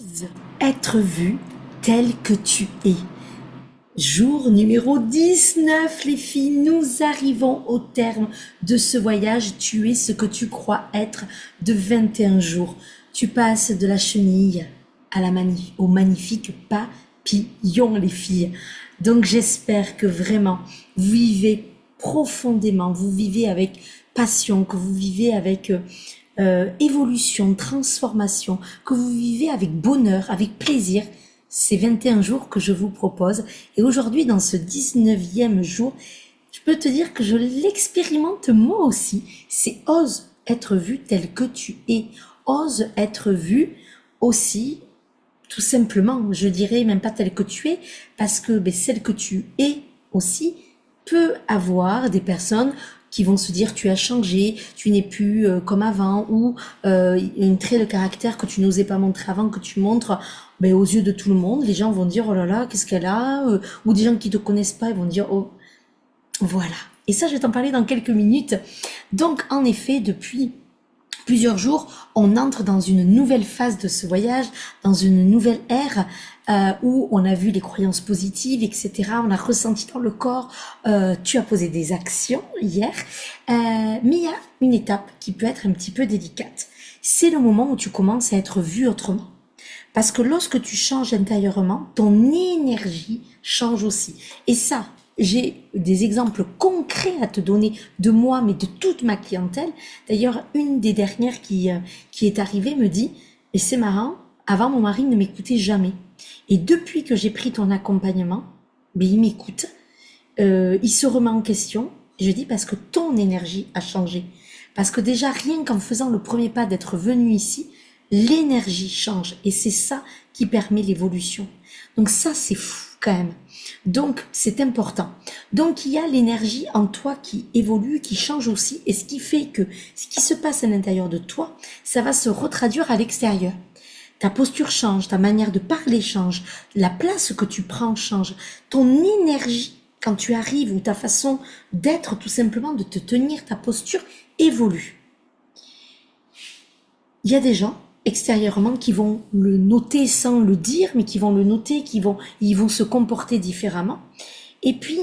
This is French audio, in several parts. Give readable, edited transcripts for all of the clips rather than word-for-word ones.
Ose être vu tel que tu es. Jour numéro 19, les filles, nous arrivons au terme de ce voyage. Tu es ce que tu crois être de 21 jours. Tu passes de la chenille à au magnifique papillon, les filles. Donc j'espère que vraiment vous vivez profondément, vous vivez avec passion, que vous vivez avec évolution, transformation, que vous vivez avec bonheur, avec plaisir, ces 21 jours que je vous propose. Et aujourd'hui, dans ce 19e jour, je peux te dire que je l'expérimente moi aussi. C'est ose être vu tel que tu es. Ose être vu aussi, tout simplement, je dirais même pas tel que tu es, parce que celle que tu es aussi peut avoir des personnes qui vont se dire tu as changé, tu n'es plus comme avant, ou un trait de caractère que tu n'osais pas montrer avant, que tu montres aux yeux de tout le monde. Les gens vont dire oh là là, qu'est-ce qu'elle a, ou des gens qui te connaissent pas, ils vont dire oh voilà. Et ça, je vais t'en parler dans quelques minutes. Donc en effet, depuis plusieurs jours, on entre dans une nouvelle phase de ce voyage, dans une nouvelle ère où on a vu les croyances positives, etc. On a ressenti dans le corps, tu as posé des actions hier, mais il y a une étape qui peut être un petit peu délicate. C'est le moment où tu commences à être vu autrement. Parce que lorsque tu changes intérieurement, ton énergie change aussi. Et ça, j'ai des exemples concrets à te donner de moi, mais de toute ma clientèle. D'ailleurs, une des dernières qui est arrivée me dit, et c'est marrant, avant mon mari ne m'écoutait jamais. Et depuis que j'ai pris ton accompagnement, il m'écoute, il se remet en question. Et je dis parce que ton énergie a changé. Parce que déjà, rien qu'en faisant le premier pas d'être venu ici, l'énergie change. Et c'est ça qui permet l'évolution. Donc ça, c'est fou quand même. Donc, c'est important. Donc, il y a l'énergie en toi qui évolue, qui change aussi, et ce qui fait que ce qui se passe à l'intérieur de toi, ça va se retraduire à l'extérieur. Ta posture change, ta manière de parler change, la place que tu prends change, ton énergie quand tu arrives ou ta façon d'être, tout simplement, de te tenir, ta posture évolue. Il y a des gens extérieurement qui vont le noter sans le dire, mais qui vont le noter, ils vont se comporter différemment. Et puis,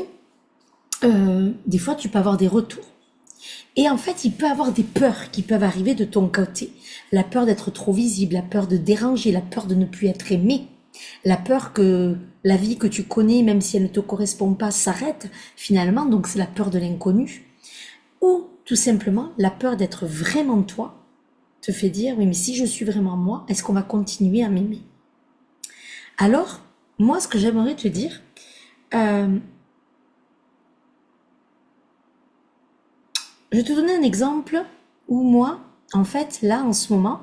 des fois, tu peux avoir des retours. Et en fait, il peut y avoir des peurs qui peuvent arriver de ton côté. La peur d'être trop visible, la peur de déranger, la peur de ne plus être aimé, la peur que la vie que tu connais, même si elle ne te correspond pas, s'arrête finalement. Donc, c'est la peur de l'inconnu. Ou tout simplement, la peur d'être vraiment toi te fait dire, oui, mais si je suis vraiment moi, est-ce qu'on va continuer à m'aimer? Alors, moi, ce que j'aimerais te dire, je vais te donner un exemple où moi, en fait, là, en ce moment,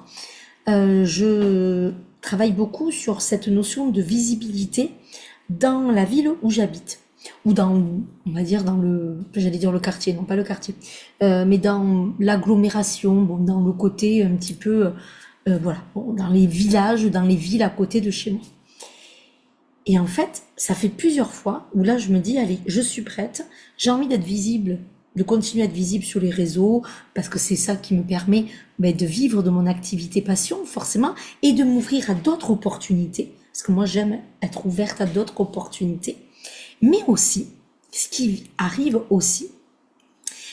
je travaille beaucoup sur cette notion de visibilité dans la ville où j'habite. Ou dans, on va dire, j'allais dire le quartier, non pas le quartier, mais dans l'agglomération, dans le côté un petit peu, voilà, dans les villages, dans les villes à côté de chez moi. Et en fait, ça fait plusieurs fois où là, je me dis, allez, je suis prête, j'ai envie d'être visible, de continuer à être visible sur les réseaux, parce que c'est ça qui me permet de vivre de mon activité passion, forcément, et de m'ouvrir à d'autres opportunités, parce que moi, j'aime être ouverte à d'autres opportunités. Mais aussi, ce qui arrive aussi,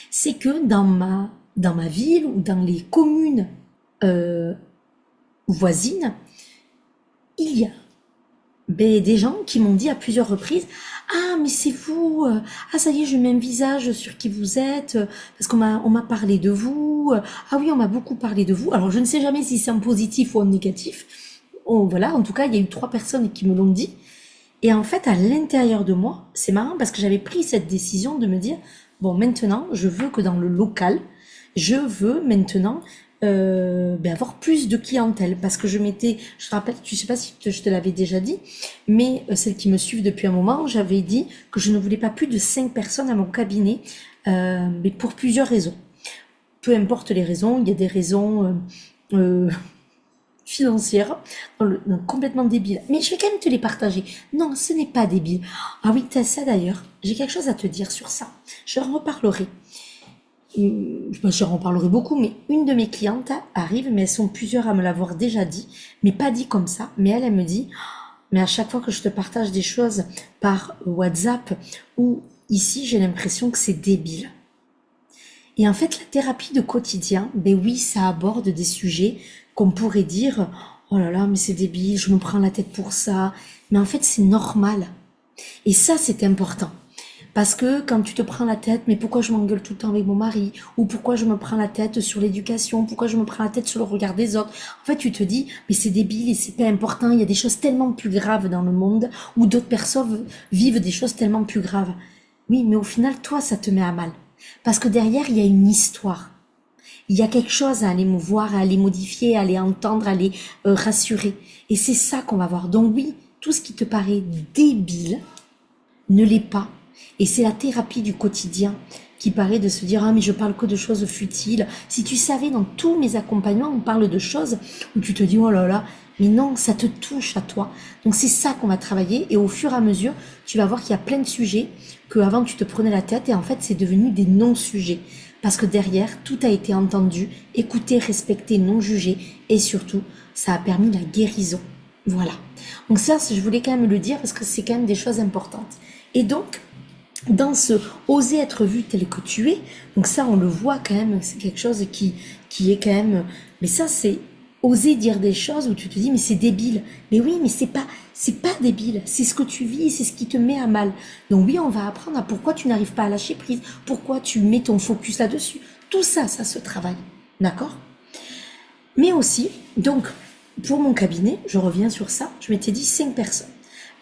c'est que dans ma ville ou dans les communes voisines, il y a des gens qui m'ont dit à plusieurs reprises « Ah, mais c'est vous, ah ça y est, je mets un visage sur qui vous êtes, parce on m'a parlé de vous, ah oui, on m'a beaucoup parlé de vous. » Alors, je ne sais jamais si c'est en positif ou en négatif. Oh, voilà, en tout cas, il y a eu 3 personnes qui me l'ont dit. Et en fait, à l'intérieur de moi, c'est marrant parce que j'avais pris cette décision de me dire, bon, maintenant, je veux que dans le local, je veux maintenant avoir plus de clientèle. Parce que je te rappelle, je sais pas si je te l'avais déjà dit, mais celles qui me suivent depuis un moment, j'avais dit que je ne voulais pas plus de 5 personnes à mon cabinet, mais pour plusieurs raisons. Peu importe les raisons, il y a des raisons financière, complètement débile. Mais je vais quand même te les partager. Non, ce n'est pas débile. Ah oui, t'as ça d'ailleurs. J'ai quelque chose à te dire sur ça. Je en reparlerai. j'en reparlerai beaucoup, mais une de mes clientes arrive, mais elles sont plusieurs à me l'avoir déjà dit, mais pas dit comme ça, mais elle me dit, mais à chaque fois que je te partage des choses par WhatsApp ou ici, j'ai l'impression que c'est débile. Et en fait, la thérapie de quotidien, ben oui, ça aborde des sujets qu'on pourrait dire, oh là là, mais c'est débile, je me prends la tête pour ça. Mais en fait, c'est normal. Et ça, c'est important. Parce que quand tu te prends la tête, mais pourquoi je m'engueule tout le temps avec mon mari? Ou pourquoi je me prends la tête sur l'éducation? Pourquoi je me prends la tête sur le regard des autres? En fait, tu te dis, mais c'est débile et c'est pas important. Il y a des choses tellement plus graves dans le monde où d'autres personnes vivent des choses tellement plus graves. Oui, mais au final, toi, ça te met à mal. Parce que derrière, il y a une histoire. Il y a quelque chose à aller mouvoir, à aller modifier, à aller entendre, à aller rassurer. Et c'est ça qu'on va voir. Donc oui, tout ce qui te paraît débile ne l'est pas. Et c'est la thérapie du quotidien qui paraît de se dire, ah mais je parle que de choses futiles. Si tu savais, dans tous mes accompagnements, on parle de choses où tu te dis, oh là là, mais non, ça te touche à toi. Donc c'est ça qu'on va travailler et au fur et à mesure, tu vas voir qu'il y a plein de sujets que avant tu te prenais la tête et en fait c'est devenu des non-sujets. Parce que derrière, tout a été entendu, écouté, respecté, non jugé et surtout, ça a permis la guérison. Voilà. Donc ça, je voulais quand même le dire parce que c'est quand même des choses importantes. Et donc, dans ce oser être vu tel que tu es, donc ça on le voit quand même, c'est quelque chose qui est quand même, mais ça c'est oser dire des choses où tu te dis mais c'est débile, mais oui mais c'est pas débile, c'est ce que tu vis, c'est ce qui te met à mal. Donc oui on va apprendre à pourquoi tu n'arrives pas à lâcher prise, pourquoi tu mets ton focus là-dessus, tout ça ça se travaille, d'accord? Mais aussi, donc pour mon cabinet, je reviens sur ça, je m'étais dit 5 personnes.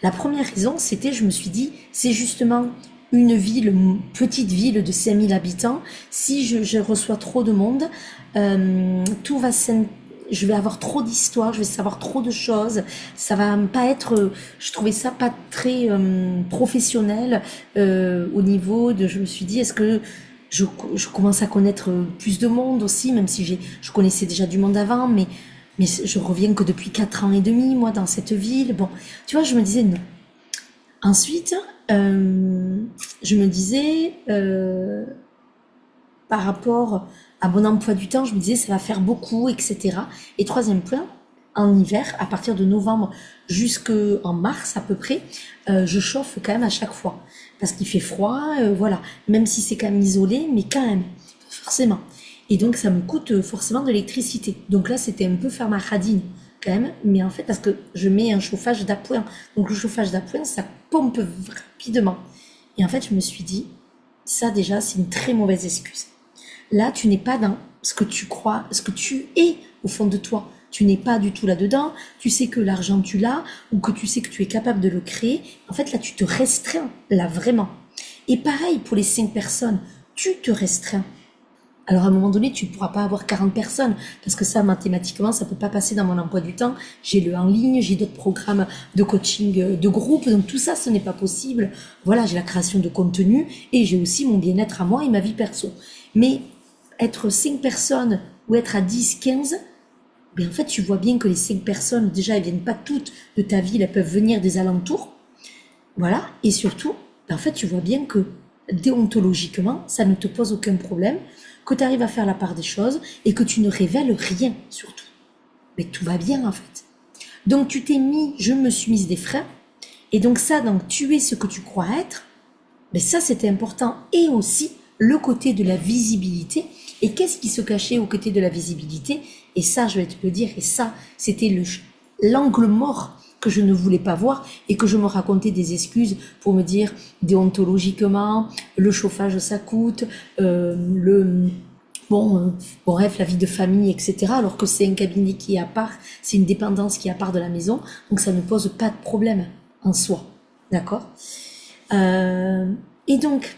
La première raison, c'était, je me suis dit, c'est justement une petite ville de 5000 habitants. Si je reçois trop de monde, tout va je vais avoir trop d'histoires, je vais savoir trop de choses. Ça va pas être, je trouvais ça pas très professionnel au niveau de, je me suis dit, est-ce que je commence à connaître plus de monde aussi, même si je connaissais déjà du monde avant, mais je reviens que depuis 4 ans et demi, moi, dans cette ville. Bon, tu vois, je me disais non. Ensuite, je me disais, par rapport à mon emploi du temps, je me disais, ça va faire beaucoup, etc. Et troisième point, en hiver, à partir de novembre jusqu'en mars à peu près, je chauffe quand même à chaque fois. Parce qu'il fait froid, voilà. Même si c'est quand même isolé, mais quand même, forcément. Et donc, ça me coûte forcément de l'électricité. Donc là, c'était un peu faire ma radine, quand même. Mais en fait, parce que je mets un chauffage d'appoint. Donc le chauffage d'appoint, ça pompe rapidement. Et en fait, je me suis dit, ça déjà, c'est une très mauvaise excuse. Là, tu n'es pas dans ce que tu crois, ce que tu es au fond de toi. Tu n'es pas du tout là-dedans. Tu sais que l'argent, tu l'as, ou que tu sais que tu es capable de le créer. En fait, là, tu te restreins, là, vraiment. Et pareil pour les 5 personnes. Tu te restreins. Alors à un moment donné, tu ne pourras pas avoir 40 personnes, parce que ça, mathématiquement, ça ne peut pas passer dans mon emploi du temps. J'ai le en ligne, j'ai d'autres programmes de coaching de groupe, donc tout ça, ce n'est pas possible. Voilà, j'ai la création de contenu, et j'ai aussi mon bien-être à moi et ma vie perso. Mais être 5 personnes, ou être à 10, 15, ben en fait, tu vois bien que les 5 personnes, déjà, elles viennent pas toutes de ta ville, elles peuvent venir des alentours. Voilà, et surtout, ben en fait, tu vois bien que déontologiquement, ça ne te pose aucun problème, que tu arrives à faire la part des choses et que tu ne révèles rien, surtout. Mais tout va bien, en fait. Donc, je me suis mise des freins. Et donc, ça, donc, tu es ce que tu crois être, mais ça, c'était important. Et aussi, le côté de la visibilité. Et qu'est-ce qui se cachait au côté de la visibilité? Et ça, je vais te le dire, et ça, c'était l'angle mort que je ne voulais pas voir et que je me racontais des excuses pour me dire déontologiquement, le chauffage ça coûte, bon, bref, la vie de famille, etc. Alors que c'est un cabinet qui est à part, c'est une dépendance qui est à part de la maison, donc ça ne pose pas de problème en soi, d'accord? Et donc,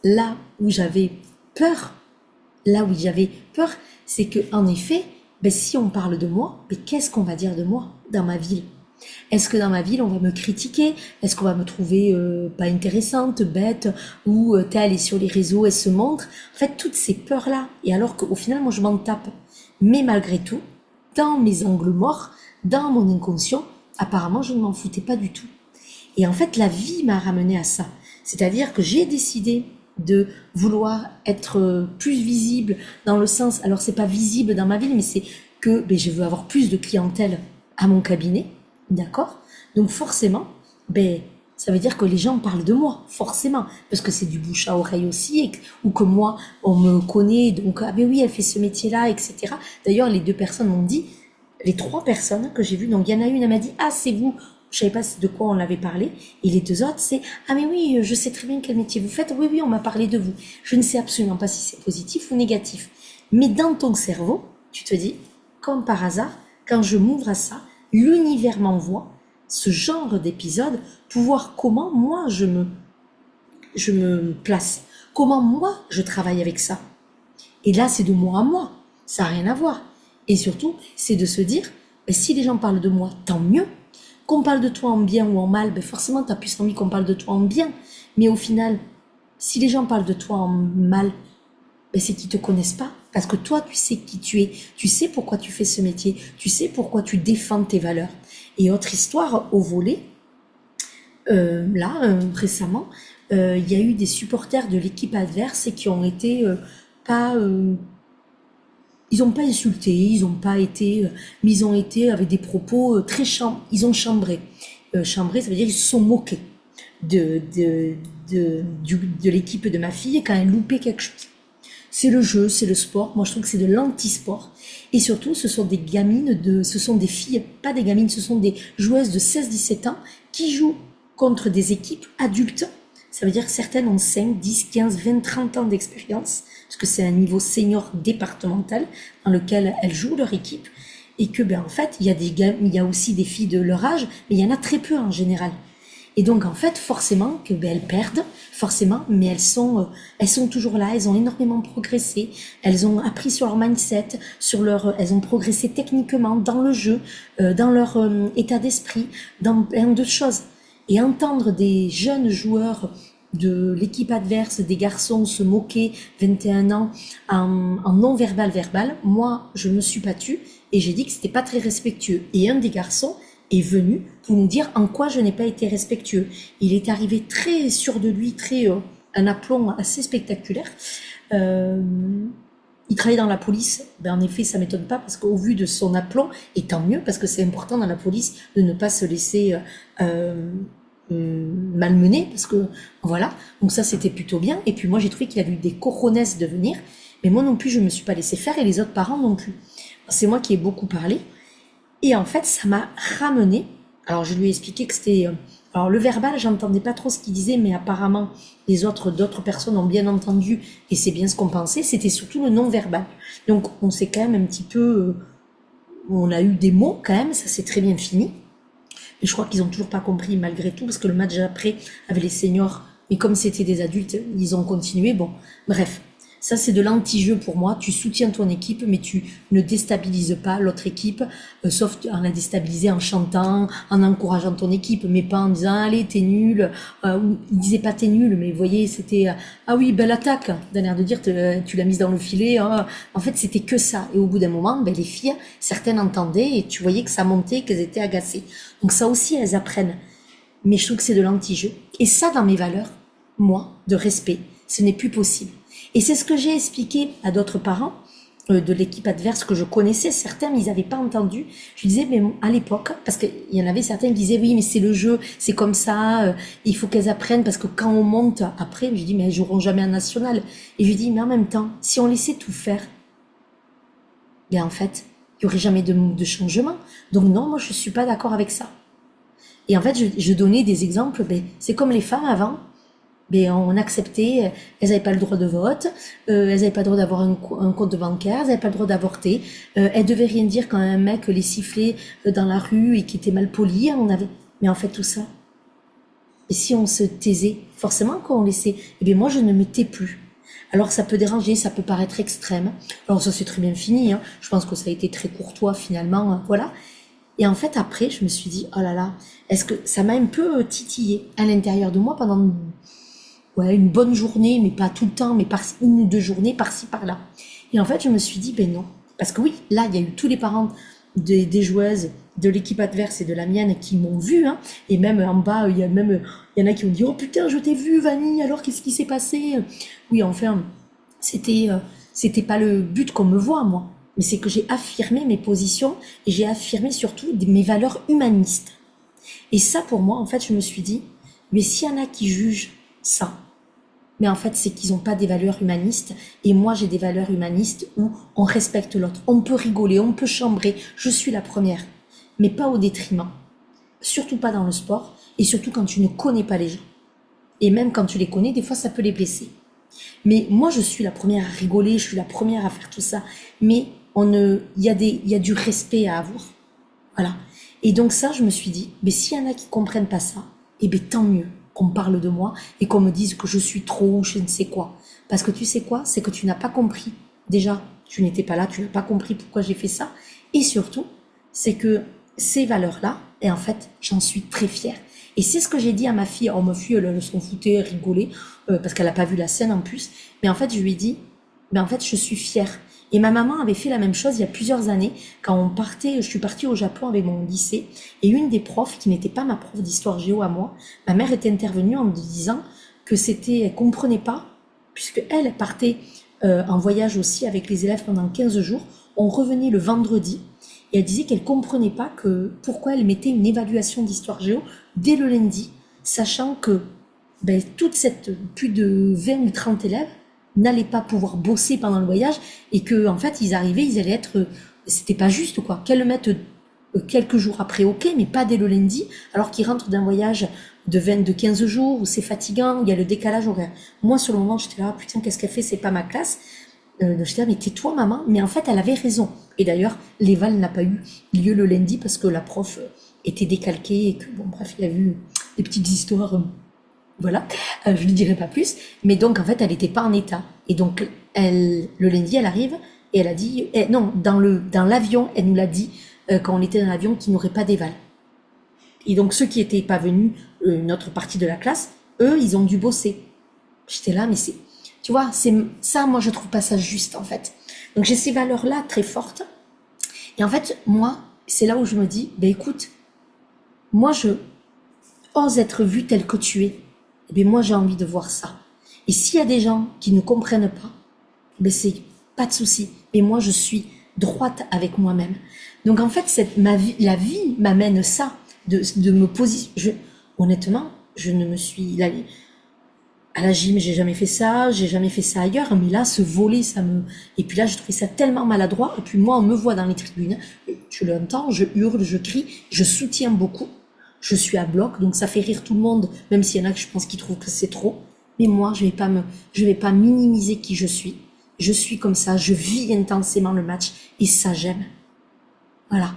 là où j'avais peur, c'est que en effet, ben, si on parle de moi, mais qu'est-ce qu'on va dire de moi dans ma ville? Est-ce que dans ma ville, on va me critiquer? Est-ce qu'on va me trouver pas intéressante, bête, ou telle est sur les réseaux, elle se montre? En fait, toutes ces peurs-là. Et alors qu'au final, moi, je m'en tape. Mais malgré tout, dans mes angles morts, dans mon inconscient, apparemment, je ne m'en foutais pas du tout. Et en fait, la vie m'a ramené à ça. C'est-à-dire que j'ai décidé de vouloir être plus visible dans le sens, alors c'est pas visible dans ma ville, mais c'est que ben, je veux avoir plus de clientèle à mon cabinet, d'accord? Donc forcément, ben, ça veut dire que les gens parlent de moi, forcément, parce que c'est du bouche à oreille aussi, ou que moi, on me connaît, donc ah ben oui, elle fait ce métier-là, etc. D'ailleurs, les deux personnes m'ont dit, les trois personnes que j'ai vues, donc il y en a une, elle m'a dit, ah c'est vous, je savais pas de quoi on l'avait parlé, et les deux autres, c'est, ah mais oui, je sais très bien quel métier vous faites, oui, oui, on m'a parlé de vous. Je ne sais absolument pas si c'est positif ou négatif. Mais dans ton cerveau, tu te dis, comme par hasard, quand je m'ouvre à ça, l'univers m'envoie ce genre d'épisode pour voir comment moi je me place, comment moi je travaille avec ça. Et là, c'est de moi à moi, ça n'a rien à voir. Et surtout, c'est de se dire, ben, si les gens parlent de moi, tant mieux. Qu'on parle de toi en bien ou en mal, ben forcément, tu as plus envie qu'on parle de toi en bien. Mais au final, si les gens parlent de toi en mal, ben c'est qu'ils te connaissent pas. Parce que toi, tu sais qui tu es. Tu sais pourquoi tu fais ce métier. Tu sais pourquoi tu défends tes valeurs. Et autre histoire au volet, récemment, il y a eu des supporters de l'équipe adverse qui ont été pas... ils n'ont pas insulté, ils n'ont pas été... mais ils ont été avec des propos très ils ont chambré. Chambré, ça veut dire qu'ils se sont moqués de l'équipe de ma fille quand elle loupait quelque chose. C'est le jeu, c'est le sport. Moi, je trouve que c'est de l'anti-sport. Et surtout, ce sont des ce sont des filles, pas des gamines, ce sont des joueuses de 16-17 ans qui jouent contre des équipes adultes. Ça veut dire que certaines ont 5, 10, 15, 20, 30 ans d'expérience, parce que c'est un niveau senior départemental dans lequel elles jouent leur équipe. Et que, ben, en fait, il y a aussi des filles de leur âge, mais il y en a très peu en général. Et donc, en fait, forcément, que ben, elles perdent, forcément, mais elles sont toujours là, elles ont énormément progressé, elles ont appris sur leur mindset, elles ont progressé techniquement dans le jeu, dans leur état d'esprit, dans plein de choses. Et entendre des jeunes joueurs de l'équipe adverse, des garçons se moquer, 21 ans, en non-verbal verbal, moi, je me suis battue et j'ai dit que c'était pas très respectueux. Et un des garçons est venu pour nous dire en quoi je n'ai pas été respectueux. Il est arrivé très sûr de lui, un aplomb assez spectaculaire. Il travaillait dans la police. Ben, en effet, ça m'étonne pas parce qu'au vu de son aplomb, et tant mieux parce que c'est important dans la police de ne pas se laisser malmener parce que voilà. Donc ça, c'était plutôt bien. Et puis moi, j'ai trouvé qu'il avait eu des cojones de venir, mais moi non plus, je me suis pas laissé faire et les autres parents non plus. C'est moi qui ai beaucoup parlé. Et en fait, ça m'a ramené. Alors, je lui ai expliqué que c'était... alors, le verbal, j'entendais pas trop ce qu'il disait, mais apparemment, d'autres personnes ont bien entendu, et c'est bien ce qu'on pensait, c'était surtout le non-verbal. Donc, on s'est quand même un petit peu... on a eu des mots, quand même, ça s'est très bien fini. Mais je crois qu'ils ont toujours pas compris, malgré tout, parce que le match après, avec les seniors, mais comme c'était des adultes, ils ont continué. Bon, bref. Ça, c'est de l'anti-jeu pour moi. Tu soutiens ton équipe, mais tu ne déstabilises pas l'autre équipe, sauf en la déstabiliser en chantant, en encourageant ton équipe, mais pas en disant allez, t'es nul. Ou il disait pas t'es nul, mais vous voyez, c'était ah oui, belle attaque, d'un air de dire tu l'as mise dans le filet. Hein. En fait, c'était que ça. Et au bout d'un moment, ben, les filles, certaines entendaient et tu voyais que ça montait, qu'elles étaient agacées. Donc ça aussi, elles apprennent. Mais je trouve que c'est de l'anti-jeu. Et ça, dans mes valeurs, moi, de respect, ce n'est plus possible. Et c'est ce que j'ai expliqué à d'autres parents de l'équipe adverse que je connaissais. Certains, mais ils n'avaient pas entendu. Je disais, mais à l'époque, parce qu'il y en avait certains qui disaient, oui, mais c'est le jeu, c'est comme ça, il faut qu'elles apprennent, parce que quand on monte après, je dis, mais elles joueront jamais en national. Et je dis, mais en même temps, si on laissait tout faire, bien en fait, il n'y aurait jamais de changement. Donc non, moi, je suis pas d'accord avec ça. Et en fait, je donnais des exemples, ben, c'est comme les femmes avant. Ben, on acceptait, elles n'avaient pas le droit de vote, elles n'avaient pas le droit d'avoir un compte bancaire, elles n'avaient pas le droit d'avorter, elles devaient rien dire quand un mec les sifflait dans la rue et qui était mal poli, mais en fait tout ça. Et si on se taisait, forcément qu'on laissait, eh bien moi je ne me tais plus. Alors ça peut déranger, ça peut paraître extrême. Alors ça c'est très bien fini, hein. Je pense que ça a été très courtois finalement, voilà. Et en fait après je me suis dit, oh là là, est-ce que ça m'a un peu titillé à l'intérieur de moi pendant une bonne journée, mais pas tout le temps, mais une ou deux journées par-ci, par-là. Et en fait, je me suis dit, ben non. Parce que oui, là, il y a eu tous les parents des joueuses de l'équipe adverse et de la mienne qui m'ont vu, hein, et même en bas, il y en a qui ont dit, oh putain, je t'ai vu, Vanille, alors qu'est-ce qui s'est passé? Oui, enfin, c'était, c'était pas le but qu'on me voit, moi, mais c'est que j'ai affirmé mes positions et j'ai affirmé surtout mes valeurs humanistes. Et ça, pour moi, en fait, je me suis dit, mais s'il y en a qui jugent ça, mais en fait, c'est qu'ils n'ont pas des valeurs humanistes. Et moi, j'ai des valeurs humanistes où on respecte l'autre. On peut rigoler, on peut chambrer. Je suis la première. Mais pas au détriment. Surtout pas dans le sport. Et surtout quand tu ne connais pas les gens. Et même quand tu les connais, des fois, ça peut les blesser. Mais moi, je suis la première à rigoler. Je suis la première à faire tout ça. Mais il y a du respect à avoir. Voilà. Et donc ça, je me suis dit, mais s'il y en a qui comprennent pas ça, eh bien tant mieux qu'on parle de moi et qu'on me dise que je suis trop ou je ne sais quoi. Parce que tu sais quoi, c'est que tu n'as pas compris. Déjà, tu n'étais pas là, tu n'as pas compris pourquoi j'ai fait ça. Et surtout, c'est que ces valeurs-là, et en fait, j'en suis très fière. Et c'est ce que j'ai dit à ma fille. Oh, ma fille, elle s'en foutait, elle rigolait, parce qu'elle n'a pas vu la scène en plus. Mais en fait, je lui ai dit, mais en fait, je suis fière. Et ma maman avait fait la même chose il y a plusieurs années, quand je suis partie au Japon avec mon lycée, et une des profs, qui n'était pas ma prof d'histoire géo à moi, ma mère était intervenue en me disant que elle comprenait pas, puisque elle partait en voyage aussi avec les élèves pendant 15 jours, on revenait le vendredi, et elle disait qu'elle comprenait pas pourquoi elle mettait une évaluation d'histoire géo dès le lundi, sachant que toute cette plus de 20 ou 30 élèves n'allaient pas pouvoir bosser pendant le voyage et que en fait ils arrivaient, ils allaient être, c'était pas juste quoi, qu'elles le mettent quelques jours après, ok, mais pas dès le lundi, alors qu'ils rentrent d'un voyage de 15 jours où c'est fatigant, il y a le décalage horaire. Moi sur le moment j'étais là, putain qu'est-ce qu'elle fait, c'est pas ma classe. J'étais là, mais tais-toi maman, mais en fait elle avait raison. Et d'ailleurs l'éval n'a pas eu lieu le lundi parce que la prof était décalquée et que bon bref il y a eu des petites histoires. Voilà, je ne dirai pas plus. Mais donc, en fait, elle n'était pas en état. Et donc, le lundi, elle arrive et elle a dit, non, dans l'avion, elle nous l'a dit, quand on était dans l'avion, qu'il n'aurait pas d'éval. Et donc, ceux qui n'étaient pas venus, une autre partie de la classe, eux, ils ont dû bosser. J'étais là, mais tu vois, c'est ça, moi, je trouve pas ça juste, en fait. Donc, j'ai ces valeurs-là très fortes. Et en fait, moi, c'est là où je me dis, ben écoute, moi, je ose être vue telle que tu es. Eh bien, moi, j'ai envie de voir ça. Et s'il y a des gens qui ne comprennent pas, ben c'est pas de souci. Mais moi, je suis droite avec moi-même. Donc, en fait, la vie m'amène ça, de me positionner. Honnêtement, je ne me suis... à la gym, j'ai jamais fait ça, j'ai jamais fait ça ailleurs, mais là, ce volet, et puis là, je trouvais ça tellement maladroit, et puis moi, on me voit dans les tribunes, tu l'entends, je hurle, je crie, je soutiens beaucoup, je suis à bloc, donc ça fait rire tout le monde, même s'il y en a que je pense qui trouvent que c'est trop, mais moi, je vais pas minimiser qui je suis comme ça, je vis intensément le match, et ça, j'aime. Voilà.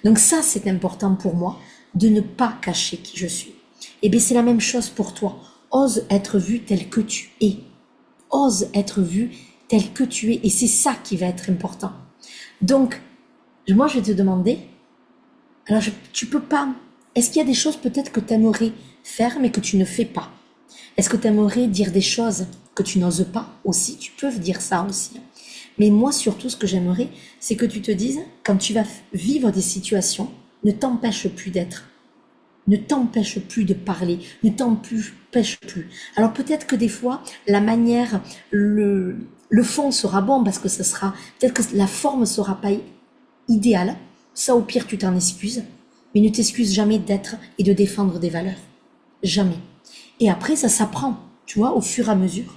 Donc ça, c'est important pour moi, de ne pas cacher qui je suis. Et bien, c'est la même chose pour toi. Ose être vu tel que tu es. Ose être vu tel que tu es. Et c'est ça qui va être important. Donc, moi, je vais te demander, alors tu peux pas, est-ce qu'il y a des choses peut-être que tu aimerais faire mais que tu ne fais pas? Est-ce que tu aimerais dire des choses que tu n'oses pas aussi? Tu peux dire ça aussi. Mais moi, surtout, ce que j'aimerais, c'est que tu te dises, quand tu vas vivre des situations, ne t'empêche plus d'être. Ne t'empêche plus de parler, ne t'empêche plus. Alors peut-être que des fois, la manière, le fond sera bon parce que peut-être que la forme sera pas idéale. Ça, au pire, tu t'en excuses. Mais ne t'excuse jamais d'être et de défendre des valeurs. Jamais. Et après, ça s'apprend, tu vois, au fur et à mesure.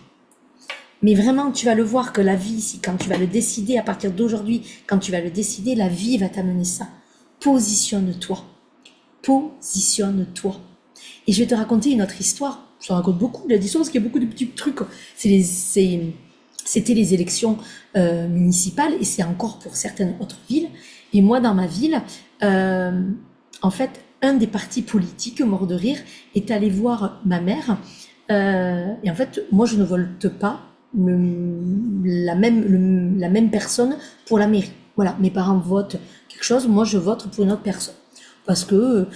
Mais vraiment, tu vas le voir que la vie, si quand tu vas le décider, à partir d'aujourd'hui, quand tu vas le décider, la vie va t'amener ça. Positionne-toi. Positionne-toi. Et je vais te raconter une autre histoire. Je te raconte beaucoup d'histoires parce qu'il y a beaucoup de petits trucs. C'était les élections municipales et c'est encore pour certaines autres villes. Et moi, dans ma ville, en fait, un des partis politiques, mort de rire, est allé voir ma mère. Et en fait, moi, je ne vote pas la même personne pour la mairie. Voilà, mes parents votent quelque chose, moi, je vote pour une autre personne. Parce que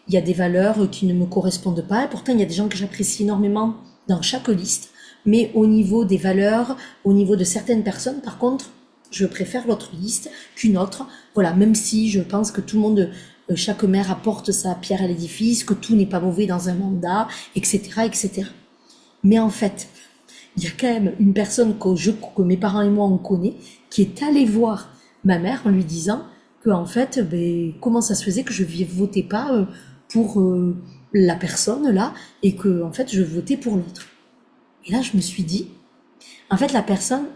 il y a des valeurs qui ne me correspondent pas. Et pourtant, il y a des gens que j'apprécie énormément dans chaque liste. Mais au niveau des valeurs, au niveau de certaines personnes, par contre, Je préfère l'autre liste qu'une autre. Voilà, même si je pense que tout le monde, chaque mère apporte sa pierre à l'édifice, que tout n'est pas mauvais dans un mandat, etc., etc. Mais en fait, il y a quand même une personne que mes parents et moi on connaît, qui est allée voir ma mère en lui disant que en fait, ben, comment ça se faisait que je ne votais pas pour la personne là et que en fait je votais pour l'autre. Et là, je me suis dit, en fait, la personne,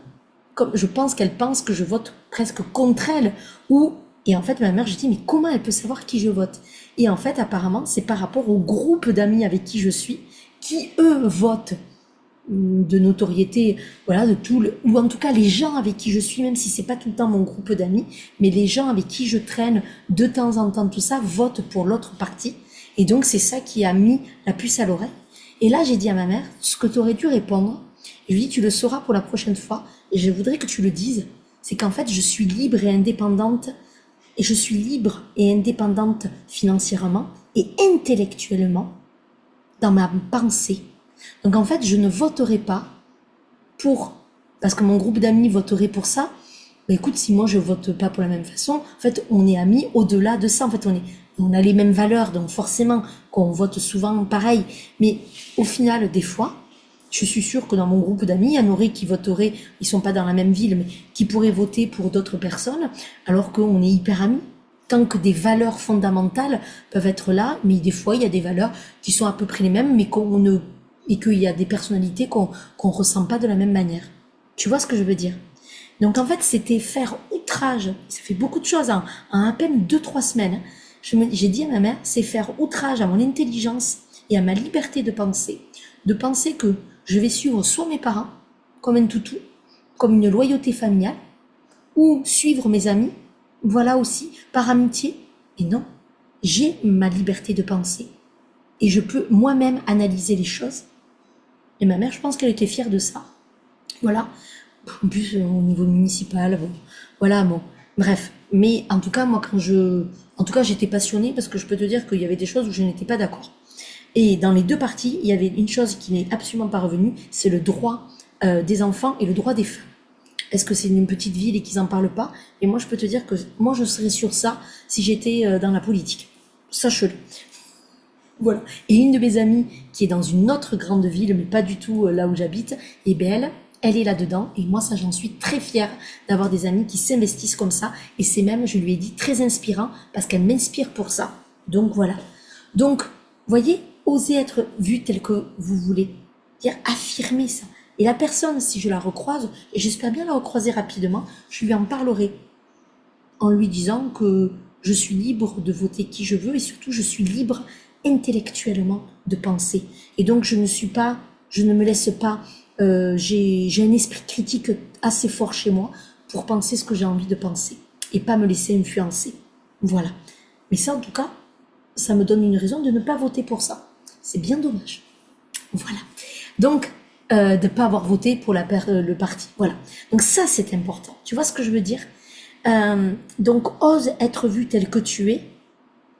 comme je pense qu'elle pense que je vote presque contre elle, ou et en fait, ma mère, je dis, mais comment elle peut savoir qui je vote? Et en fait, apparemment, c'est par rapport au groupe d'amis avec qui je suis, qui eux votent de notoriété, voilà, de tout le, ou en tout cas les gens avec qui je suis, même si c'est pas tout le temps mon groupe d'amis, mais les gens avec qui je traîne de temps en temps, tout ça, votent pour l'autre parti. Et donc, c'est ça qui a mis la puce à l'oreille. Et là, j'ai dit à ma mère, ce que tu aurais dû répondre, je lui ai dit, tu le sauras pour la prochaine fois, et je voudrais que tu le dises, c'est qu'en fait, je suis libre et indépendante, et je suis libre et indépendante financièrement et intellectuellement dans ma pensée. Donc en fait, je ne voterai pas pour, parce que mon groupe d'amis voterait pour ça. Ben écoute, si moi je vote pas pour la même façon, en fait, on est amis au-delà de ça. En fait, on a les mêmes valeurs, donc forcément qu'on vote souvent pareil. Mais au final, des fois, je suis sûre que dans mon groupe d'amis, il y en aurait qui voteraient, ils sont pas dans la même ville, mais qui pourraient voter pour d'autres personnes, alors qu'on est hyper amis. Tant que des valeurs fondamentales peuvent être là, mais des fois, il y a des valeurs qui sont à peu près les mêmes, mais qu'on ne, et qu'il y a des personnalités qu'on ressent pas de la même manière. Tu vois ce que je veux dire? Donc en fait, c'était faire outrage. Ça fait beaucoup de choses en à peine 2-3 semaines. J'ai dit à ma mère, c'est faire outrage à mon intelligence et à ma liberté de penser que je vais suivre soit mes parents, comme un toutou, comme une loyauté familiale, ou suivre mes amis, voilà aussi, par amitié. Et non, j'ai ma liberté de penser. Et je peux moi-même analyser les choses. Et ma mère, je pense qu'elle était fière de ça. Voilà. En plus, au niveau municipal, bon, voilà, bon, bref. Mais en tout cas, moi, en tout cas, j'étais passionnée parce que je peux te dire qu'il y avait des choses où je n'étais pas d'accord. Et dans les deux parties, il y avait une chose qui n'est absolument pas revenue, c'est le droit des enfants et le droit des femmes. Est-ce que c'est une petite ville et qu'ils en parlent pas? Et moi, je peux te dire que moi, je serais sur ça si j'étais dans la politique. Sache-le. Voilà. Et une de mes amies qui est dans une autre grande ville, mais pas du tout là où j'habite, et bien elle est là-dedans. Et moi, ça, j'en suis très fière d'avoir des amis qui s'investissent comme ça. Et c'est même, je lui ai dit, très inspirant parce qu'elle m'inspire pour ça. Donc voilà. Donc, voyez, osez être vu tel que vous voulez. Dire, affirmer ça. Et la personne, si je la recroise, et j'espère bien la recroiser rapidement, je lui en parlerai en lui disant que je suis libre de voter qui je veux et surtout je suis libre intellectuellement de penser. Et donc je ne me laisse pas, j'ai un esprit critique assez fort chez moi pour penser ce que j'ai envie de penser et pas me laisser influencer. Voilà. Mais ça en tout cas, ça me donne une raison de ne pas voter pour ça. C'est bien dommage. Voilà. Donc, de ne pas avoir voté pour le parti. Voilà. Donc ça, c'est important. Tu vois ce que je veux dire? Donc, ose être vu tel que tu es,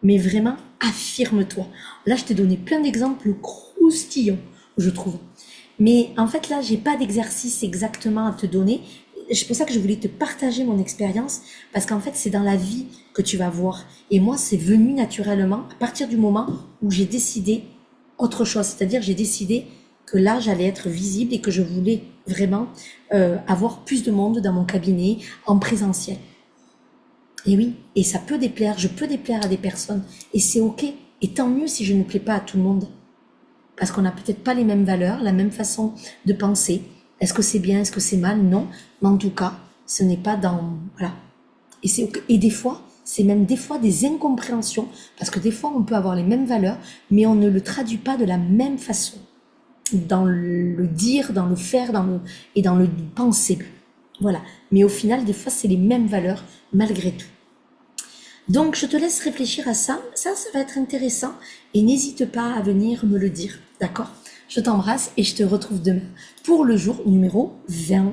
mais vraiment, affirme-toi. Là, je t'ai donné plein d'exemples croustillants, je trouve. Mais en fait, là, j'ai pas d'exercice exactement à te donner. C'est pour ça que je voulais te partager mon expérience, parce qu'en fait, c'est dans la vie que tu vas voir. Et moi, c'est venu naturellement à partir du moment où j'ai décidé autre chose. C'est-à-dire, j'ai décidé que là, j'allais être visible et que je voulais vraiment avoir plus de monde dans mon cabinet en présentiel. Et oui, et ça peut déplaire, je peux déplaire à des personnes, et c'est ok. Et tant mieux si je ne plais pas à tout le monde. Parce qu'on n'a peut-être pas les mêmes valeurs, la même façon de penser. Est-ce que c'est bien, est-ce que c'est mal? Non. Mais en tout cas, ce n'est pas dans... Voilà. Et c'est ok. Et des fois, c'est même des fois des incompréhensions, parce que des fois, on peut avoir les mêmes valeurs, mais on ne le traduit pas de la même façon. Dans le dire, dans le faire, et dans le penser. Voilà. Mais au final, des fois, c'est les mêmes valeurs, malgré tout. Donc, je te laisse réfléchir à ça. Ça va être intéressant. Et n'hésite pas à venir me le dire. D'accord? Je t'embrasse et je te retrouve demain pour le jour numéro 20.